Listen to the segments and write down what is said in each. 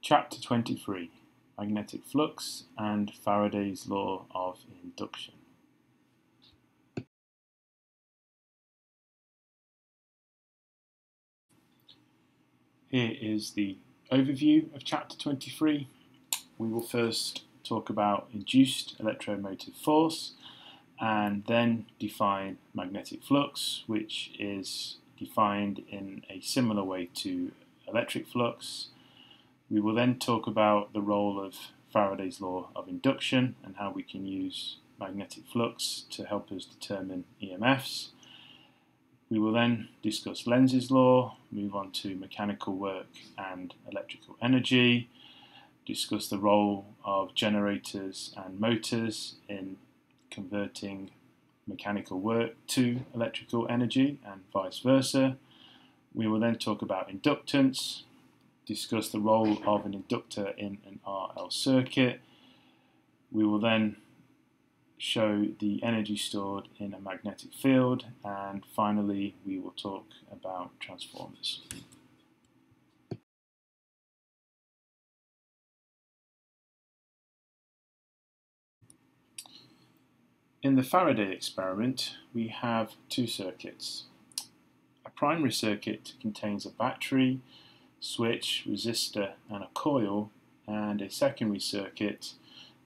Chapter 23: Magnetic Flux and Faraday's Law of Induction. Here is the overview of Chapter 23. We will first talk about induced electromotive force and then define magnetic flux, which is defined in a similar way to electric flux. We will then talk about the role of Faraday's law of induction and how we can use magnetic flux to help us determine EMFs. We will then discuss Lenz's law, move on to mechanical work and electrical energy, discuss the role of generators and motors in converting mechanical work to electrical energy and vice versa. We will then talk about inductance, discuss the role of an inductor in an RL circuit. We will then show the energy stored in a magnetic field, and finally we will talk about transformers. In the Faraday experiment, we have two circuits. A primary circuit contains a battery, switch, resistor and a coil, and a secondary circuit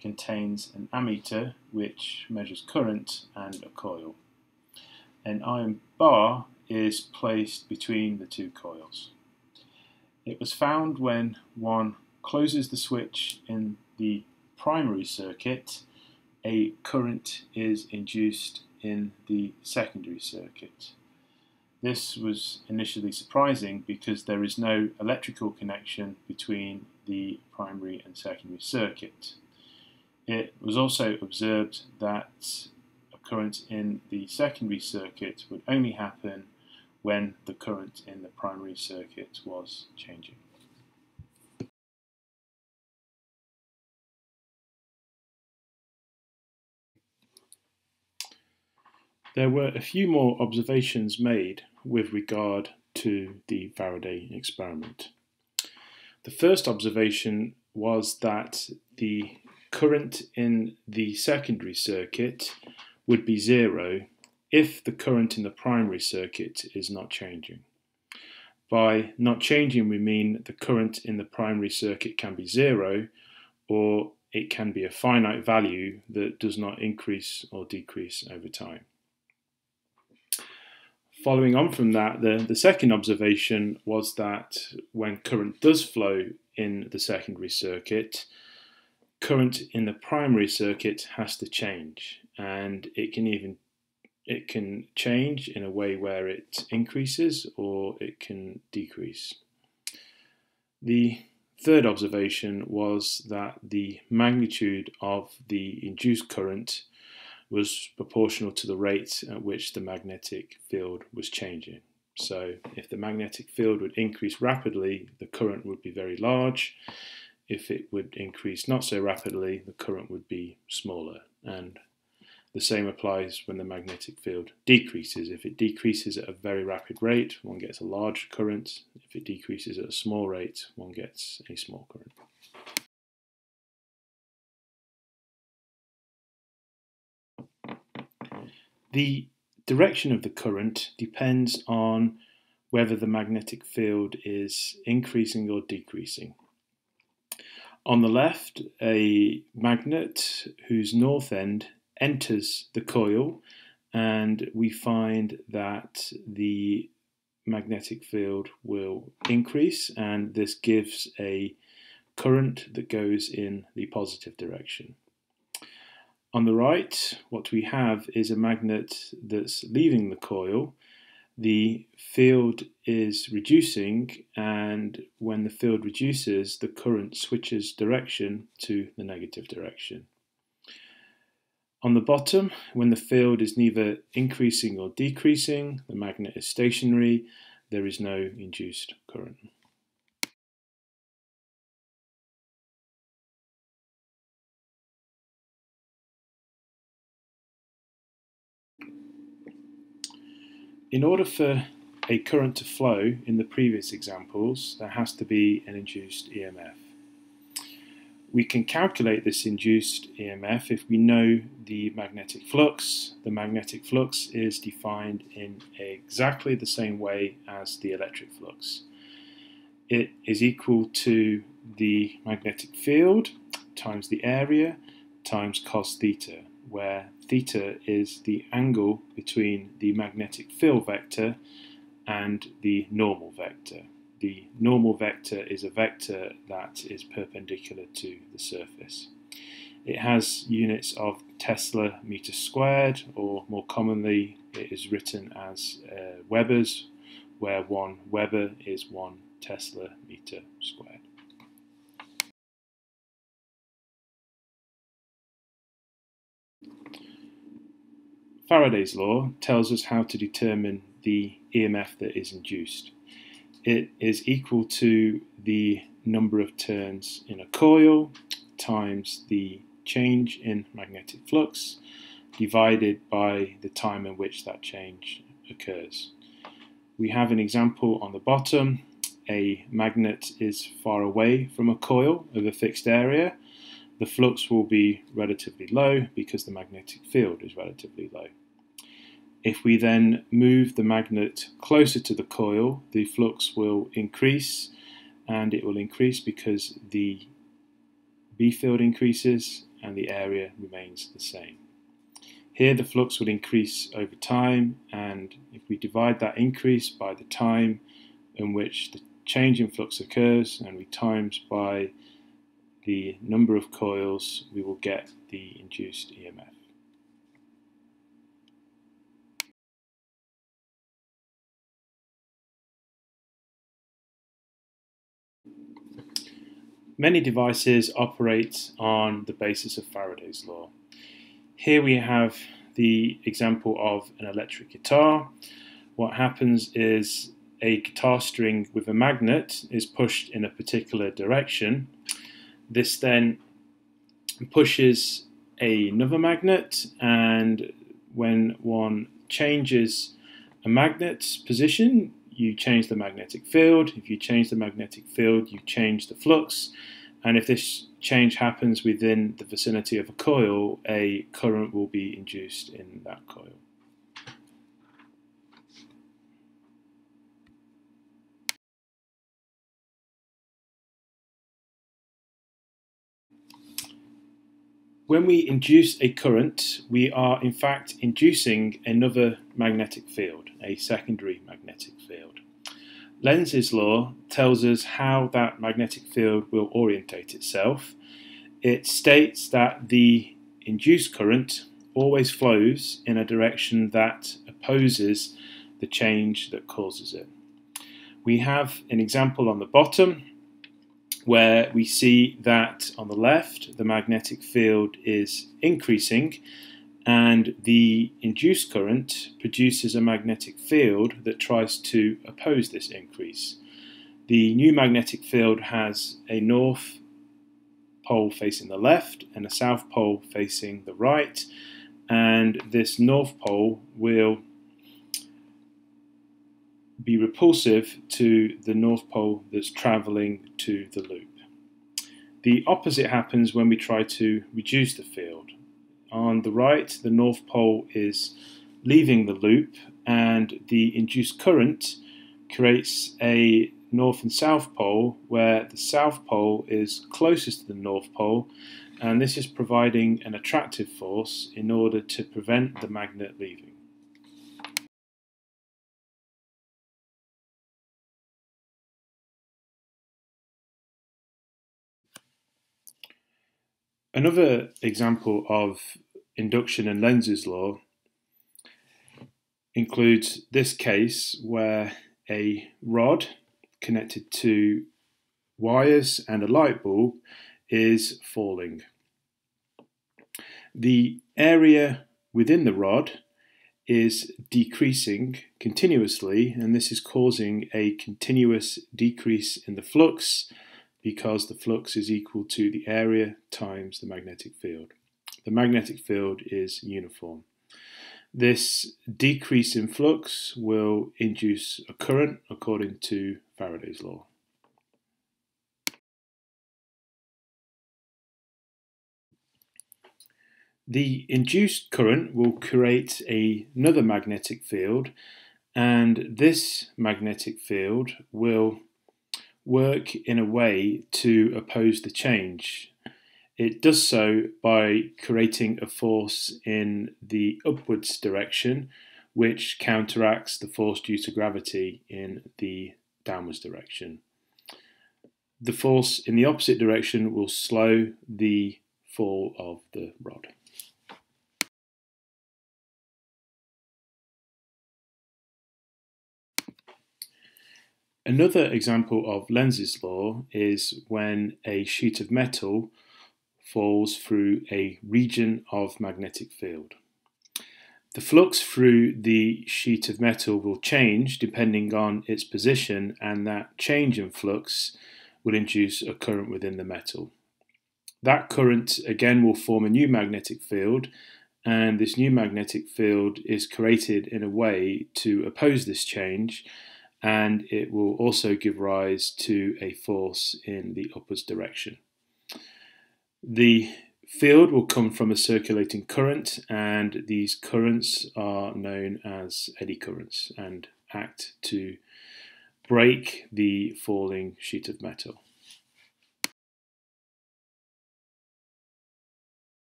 contains an ammeter which measures current and a coil. An iron bar is placed between the two coils. It was found when one closes the switch in the primary circuit, a current is induced in the secondary circuit. This was initially surprising because there is no electrical connection between the primary and secondary circuit. It was also observed that a current in the secondary circuit would only happen when the current in the primary circuit was changing. There were a few more observations made with regard to the Faraday experiment. The first observation was that the current in the secondary circuit would be zero if the current in the primary circuit is not changing. By not changing, we mean the current in the primary circuit can be zero, or it can be a finite value that does not increase or decrease over time. Following on from that, the second observation was that when current does flow in the secondary circuit, current in the primary circuit has to change, and it can change in a way where it increases or it can decrease. The third observation was that the magnitude of the induced current was proportional to the rate at which the magnetic field was changing. So if the magnetic field would increase rapidly, the current would be very large. If it would increase not so rapidly, the current would be smaller. And the same applies when the magnetic field decreases. If it decreases at a very rapid rate, one gets a large current. If it decreases at a small rate, one gets a small current. The direction of the current depends on whether the magnetic field is increasing or decreasing. On the left, a magnet whose north end enters the coil, and we find that the magnetic field will increase, and this gives a current that goes in the positive direction. On the right, what we have is a magnet that's leaving the coil. The field is reducing, and when the field reduces, the current switches direction to the negative direction. On the bottom, when the field is neither increasing or decreasing, the magnet is stationary, there is no induced current. In order for a current to flow in the previous examples, there has to be an induced EMF. We can calculate this induced EMF if we know the magnetic flux. The magnetic flux is defined in exactly the same way as the electric flux. It is equal to the magnetic field times the area times cos theta, where theta is the angle between the magnetic field vector and the normal vector. The normal vector is a vector that is perpendicular to the surface. It has units of Tesla meter squared, or more commonly it is written as Webers, where 1 Weber is 1 Tesla meter squared. Faraday's law tells us how to determine the EMF that is induced. It is equal to the number of turns in a coil times the change in magnetic flux divided by the time in which that change occurs. We have an example on the bottom. A magnet is far away from a coil of a fixed area. The flux will be relatively low because the magnetic field is relatively low. If we then move the magnet closer to the coil, the flux will increase, and it will increase because the B field increases and the area remains the same. Here the flux would increase over time, and if we divide that increase by the time in which the change in flux occurs and we times by the number of coils, we will get the induced EMF. Many devices operate on the basis of Faraday's law. Here we have the example of an electric guitar. What happens is a guitar string with a magnet is pushed in a particular direction. This then pushes another magnet, and when one changes a magnet's position, you change the magnetic field. If you change the magnetic field, you change the flux. And if this change happens within the vicinity of a coil, a current will be induced in that coil. When we induce a current, we are in fact inducing another magnetic field, a secondary magnetic field. Lenz's law tells us how that magnetic field will orientate itself. It states that the induced current always flows in a direction that opposes the change that causes it. We have an example on the bottom where we see that on the left the magnetic field is increasing, and the induced current produces a magnetic field that tries to oppose this increase. The new magnetic field has a north pole facing the left and a south pole facing the right, and this north pole will be repulsive to the north pole that's travelling to the loop. The opposite happens when we try to reduce the field. On the right, the north pole is leaving the loop, and the induced current creates a north and south pole where the south pole is closest to the north pole, and this is providing an attractive force in order to prevent the magnet leaving. Another example of induction and Lenz's law includes this case where a rod connected to wires and a light bulb is falling. The area within the rod is decreasing continuously, and this is causing a continuous decrease in the flux because the flux is equal to the area times the magnetic field. The magnetic field is uniform. This decrease in flux will induce a current according to Faraday's law. The induced current will create another magnetic field, and this magnetic field will work in a way to oppose the change. It does so by creating a force in the upwards direction, which counteracts the force due to gravity in the downwards direction. The force in the opposite direction will slow the fall of the rod. Another example of Lenz's law is when a sheet of metal falls through a region of magnetic field. The flux through the sheet of metal will change depending on its position, and that change in flux will induce a current within the metal. That current again will form a new magnetic field, and this new magnetic field is created in a way to oppose this change, and it will also give rise to a force in the upwards direction. The field will come from a circulating current, and these currents are known as eddy currents and act to break the falling sheet of metal.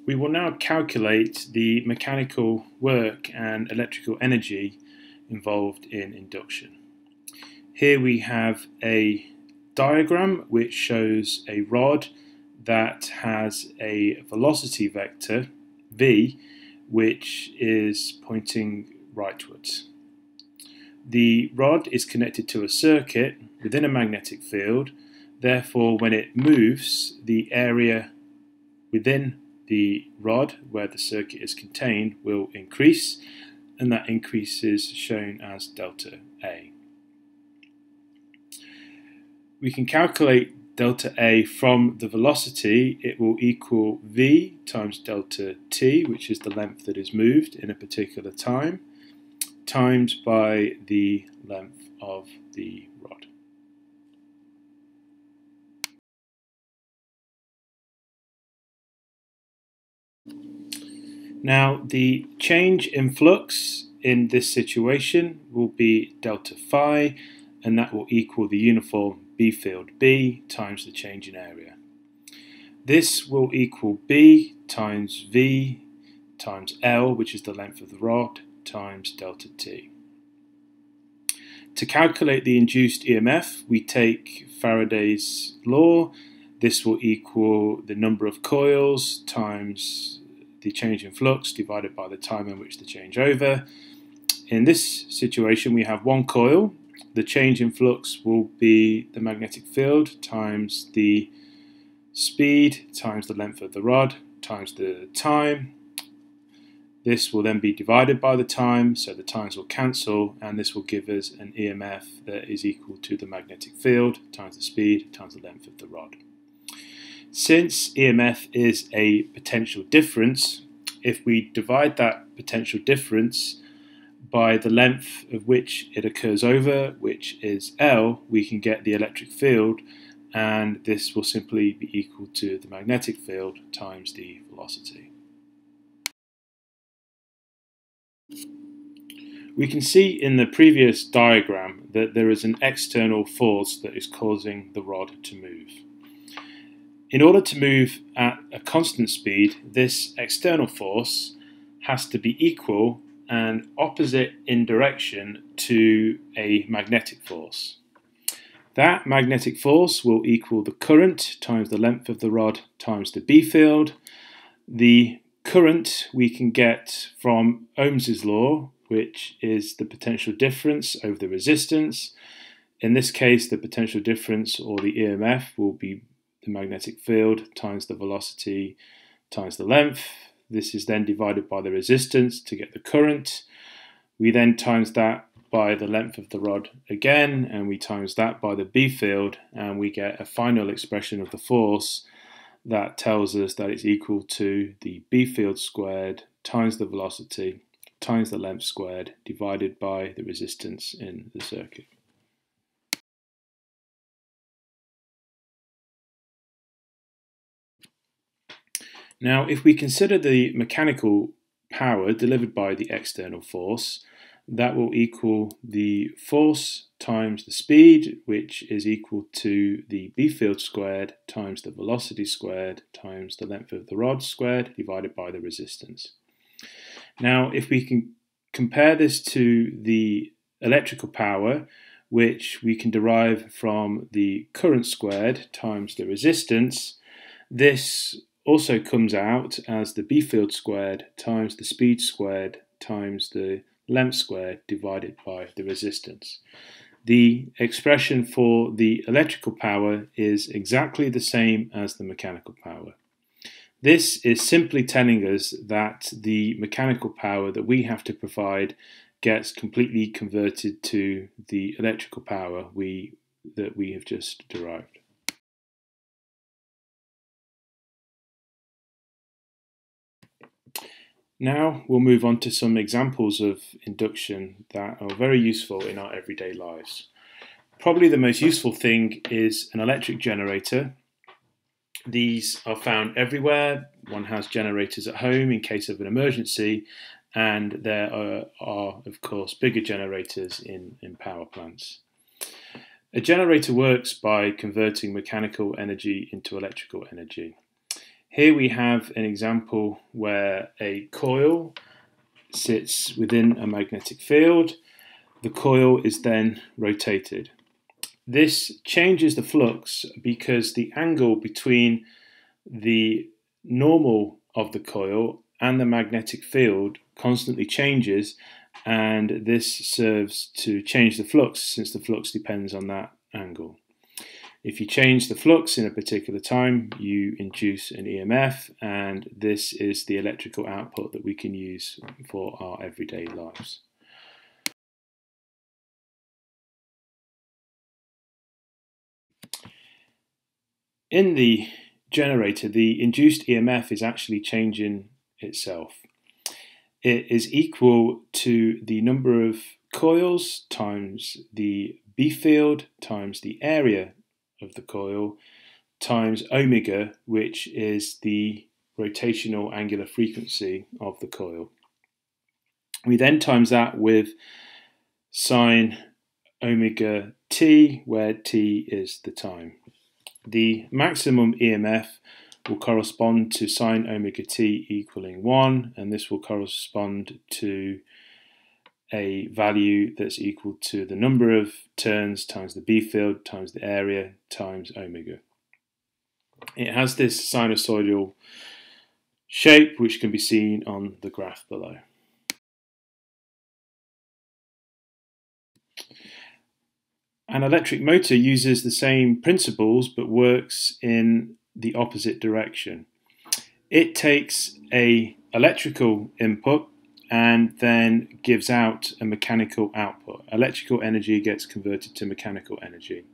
We will now calculate the mechanical work and electrical energy involved in induction. Here we have a diagram which shows a rod that has a velocity vector v, which is pointing rightwards. The rod is connected to a circuit within a magnetic field. Therefore, when it moves, the area within the rod where the circuit is contained will increase, and that increase is shown as delta A. We can calculate delta A from the velocity. It will equal v times delta t, which is the length that is moved in a particular time, times by the length of the rod. Now, the change in flux in this situation will be delta phi, and that will equal the uniform B field B times the change in area. This will equal B times V times L, which is the length of the rod, times delta T. To calculate the induced EMF, we take Faraday's law. This will equal the number of coils times the change in flux divided by the time in which they change over. In this situation, we have one coil. The change in flux will be the magnetic field times the speed times the length of the rod times the time. This will then be divided by the time, so the times will cancel, and this will give us an EMF that is equal to the magnetic field times the speed times the length of the rod. Since EMF is a potential difference, if we divide that potential difference by the length of which it occurs over, which is L, we can get the electric field, and this will simply be equal to the magnetic field times the velocity. We can see in the previous diagram that there is an external force that is causing the rod to move. In order to move at a constant speed, this external force has to be equal and opposite in direction to a magnetic force. That magnetic force will equal the current times the length of the rod times the B field. The current we can get from Ohm's law, which is the potential difference over the resistance. In this case, the potential difference, or the EMF, will be the magnetic field times the velocity times the length. This is then divided by the resistance to get the current. We then times that by the length of the rod again, and we times that by the B field, and we get a final expression of the force that tells us that it's equal to the B field squared times the velocity times the length squared divided by the resistance in the circuit. Now, if we consider the mechanical power delivered by the external force, that will equal the force times the speed, which is equal to the B field squared times the velocity squared times the length of the rod squared divided by the resistance. Now, if we can compare this to the electrical power, which we can derive from the current squared times the resistance, this also comes out as the B field squared times the speed squared times the length squared divided by the resistance. The expression for the electrical power is exactly the same as the mechanical power. This is simply telling us that the mechanical power that we have to provide gets completely converted to the electrical power that we have just derived. Now we'll move on to some examples of induction that are very useful in our everyday lives. Probably the most useful thing is an electric generator. These are found everywhere. One has generators at home in case of an emergency, and there are of course, bigger generators in power plants. A generator works by converting mechanical energy into electrical energy. Here we have an example where a coil sits within a magnetic field. The coil is then rotated. This changes the flux because the angle between the normal of the coil and the magnetic field constantly changes, and this serves to change the flux since the flux depends on that angle. If you change the flux in a particular time, you induce an EMF, and this is the electrical output that we can use for our everyday lives. In the generator, the induced EMF is actually changing itself. It is equal to the number of coils times the B field times the area of the coil times omega, which is the rotational angular frequency of the coil. We then times that with sine omega t, where t is the time. The maximum EMF will correspond to sine omega t equaling 1, and this will correspond to a value that's equal to the number of turns times the B field times the area times omega. It has this sinusoidal shape which can be seen on the graph below. An electric motor uses the same principles but works in the opposite direction. It takes an electrical input and then gives out a mechanical output. Electrical energy gets converted to mechanical energy.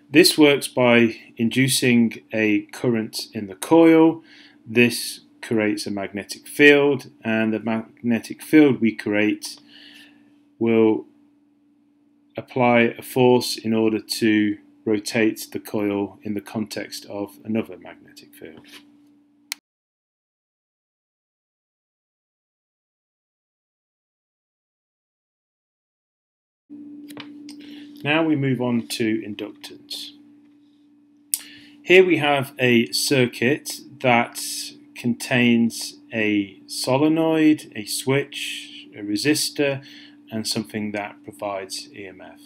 This works by inducing a current in the coil. This creates a magnetic field, and the magnetic field we create will apply a force in order to rotate the coil in the context of another magnetic field. Now we move on to inductance. Here we have a circuit that contains a solenoid, a switch, a resistor, and something that provides EMF.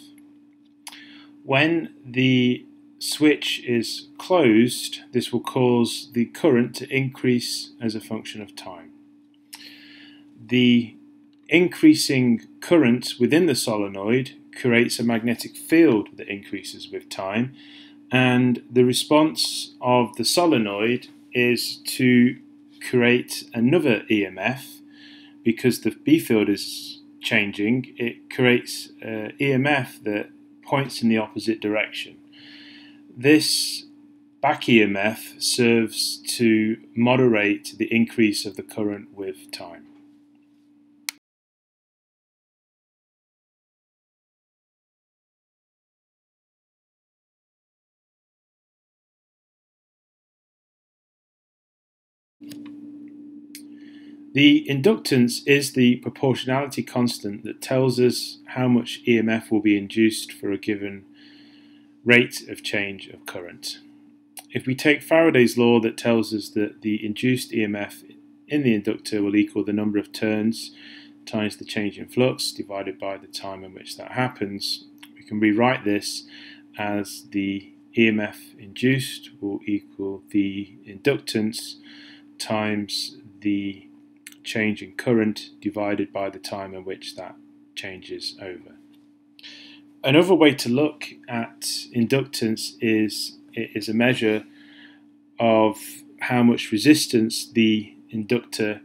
When the switch is closed, this will cause the current to increase as a function of time. The increasing current within the solenoid creates a magnetic field that increases with time, and the response of the solenoid is to create another EMF. Because the B field is changing, it creates an EMF that points in the opposite direction. This back EMF serves to moderate the increase of the current with time. The inductance is the proportionality constant that tells us how much EMF will be induced for a given rate of change of current. If we take Faraday's law that tells us that the induced EMF in the inductor will equal the number of turns times the change in flux divided by the time in which that happens, we can rewrite this as the EMF induced will equal the inductance times the change in current divided by the time in which that changes over. Another way to look at inductance is it is a measure of how much resistance the inductor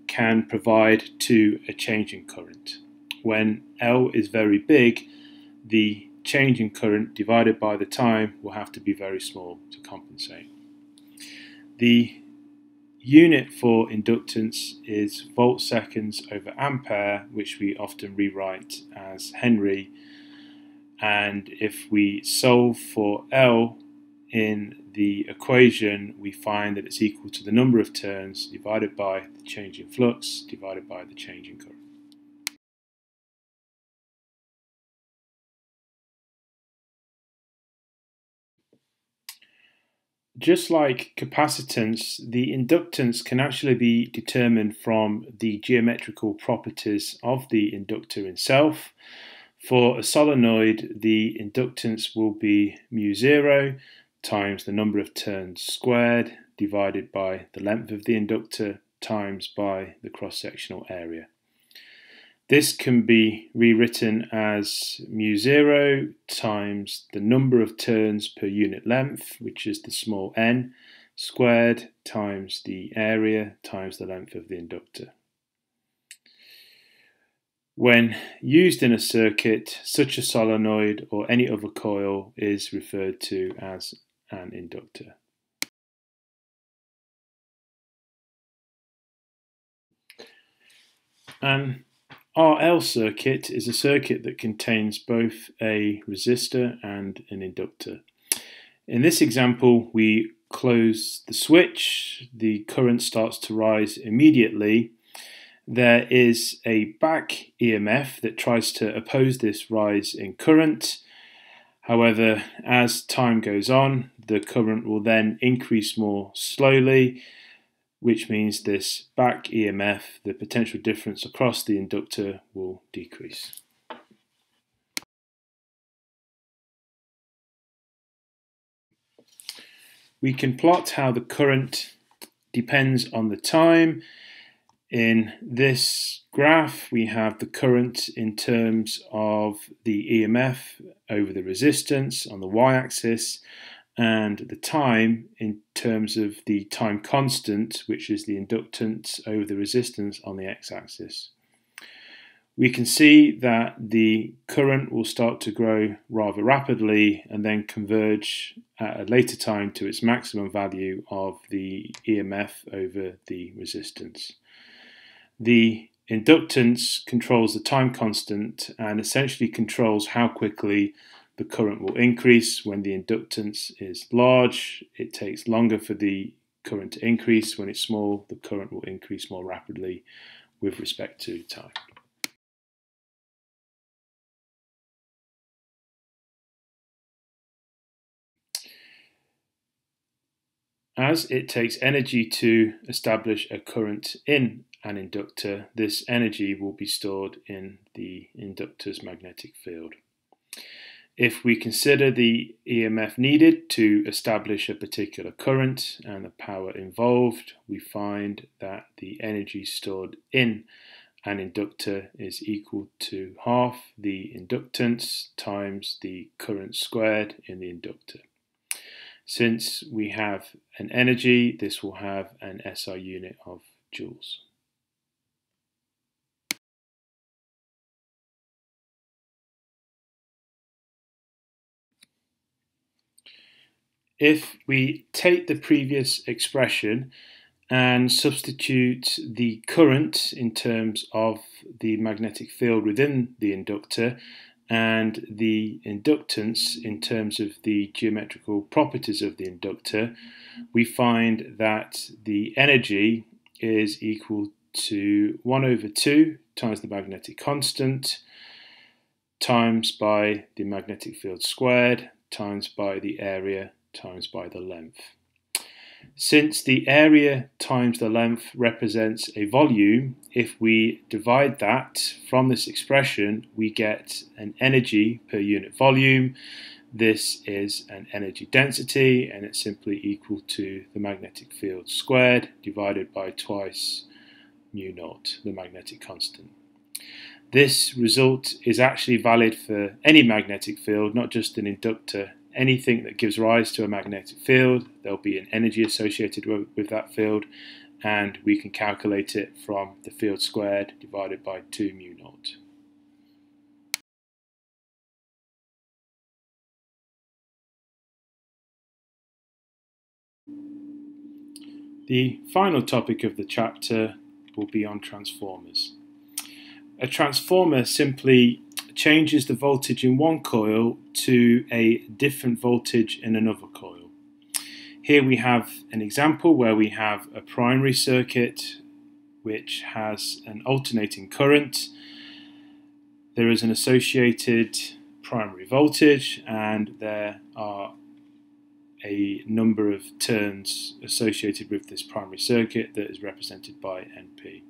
can provide to a change in current. When L is very big, the change in current divided by the time will have to be very small to compensate. The unit for inductance is volt-seconds over ampere, which we often rewrite as Henry. And if we solve for L in the equation, we find that it's equal to the number of turns divided by the change in flux divided by the change in current. Just like capacitance, the inductance can actually be determined from the geometrical properties of the inductor itself. For a solenoid, the inductance will be μ0 times the number of turns squared divided by the length of the inductor times by the cross-sectional area. This can be rewritten as μ0 times the number of turns per unit length, which is the small n, squared times the area times the length of the inductor. When used in a circuit, such a solenoid or any other coil is referred to as an inductor. An RL circuit is a circuit that contains both a resistor and an inductor. In this example, we close the switch, the current starts to rise immediately. There is a back EMF that tries to oppose this rise in current. However, as time goes on, the current will then increase more slowly, which means this back EMF, the potential difference across the inductor, will decrease. We can plot how the current depends on the time. In this graph, we have the current in terms of the EMF over the resistance on the y-axis, and the time in terms of the time constant, which is the inductance over the resistance on the x-axis. We can see that the current will start to grow rather rapidly and then converge at a later time to its maximum value of the EMF over the resistance. The inductance controls the time constant and essentially controls how quickly the current will increase. When the inductance is large, it takes longer for the current to increase. When it's small, the current will increase more rapidly with respect to time. As it takes energy to establish a current in an inductor, this energy will be stored in the inductor's magnetic field. If we consider the EMF needed to establish a particular current and the power involved, we find that the energy stored in an inductor is equal to half the inductance times the current squared in the inductor. Since we have an energy, this will have an SI unit of joules. If we take the previous expression and substitute the current in terms of the magnetic field within the inductor and the inductance in terms of the geometrical properties of the inductor, we find that the energy is equal to 1 over 2 times the magnetic constant times by the magnetic field squared times by the area times by the length. Since the area times the length represents a volume, if we divide that from this expression, we get an energy per unit volume. This is an energy density, and it's simply equal to the magnetic field squared divided by twice mu naught, the magnetic constant. This result is actually valid for any magnetic field, not just an inductor. Anything that gives rise to a magnetic field, there'll be an energy associated with that field, and we can calculate it from the field squared divided by 2 mu naught. The final topic of the chapter will be on transformers. A transformer simply changes the voltage in one coil to a different voltage in another coil. Here we have an example where we have a primary circuit which has an alternating current. There is an associated primary voltage, and there are a number of turns associated with this primary circuit that is represented by NP.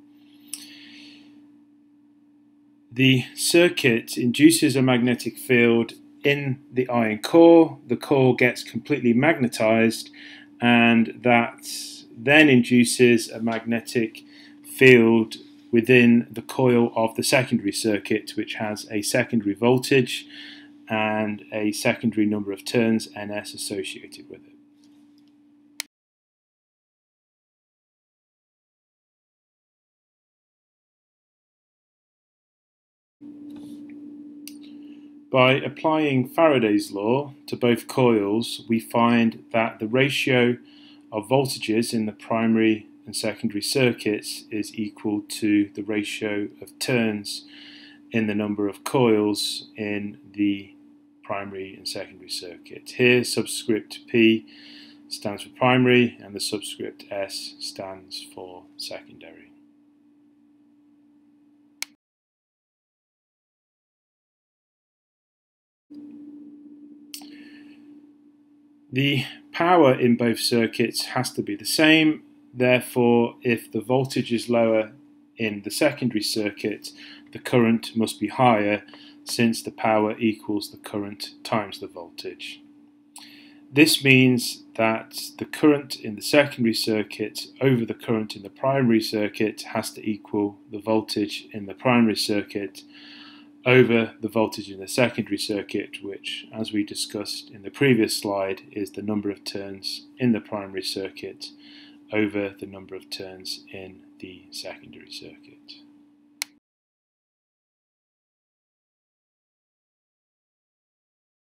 The circuit induces a magnetic field in the iron core. The core gets completely magnetized, and that then induces a magnetic field within the coil of the secondary circuit, which has a secondary voltage and a secondary number of turns, Ns, associated with it. By applying Faraday's law to both coils, we find that the ratio of voltages in the primary and secondary circuits is equal to the ratio of turns in the number of coils in the primary and secondary circuit. Here, subscript P stands for primary and the subscript S stands for secondary. The power in both circuits has to be the same. Therefore, if the voltage is lower in the secondary circuit, the current must be higher, since the power equals the current times the voltage. This means that the current in the secondary circuit over the current in the primary circuit has to equal the voltage in the primary circuit over the voltage in the secondary circuit, which, as we discussed in the previous slide, is the number of turns in the primary circuit over the number of turns in the secondary circuit.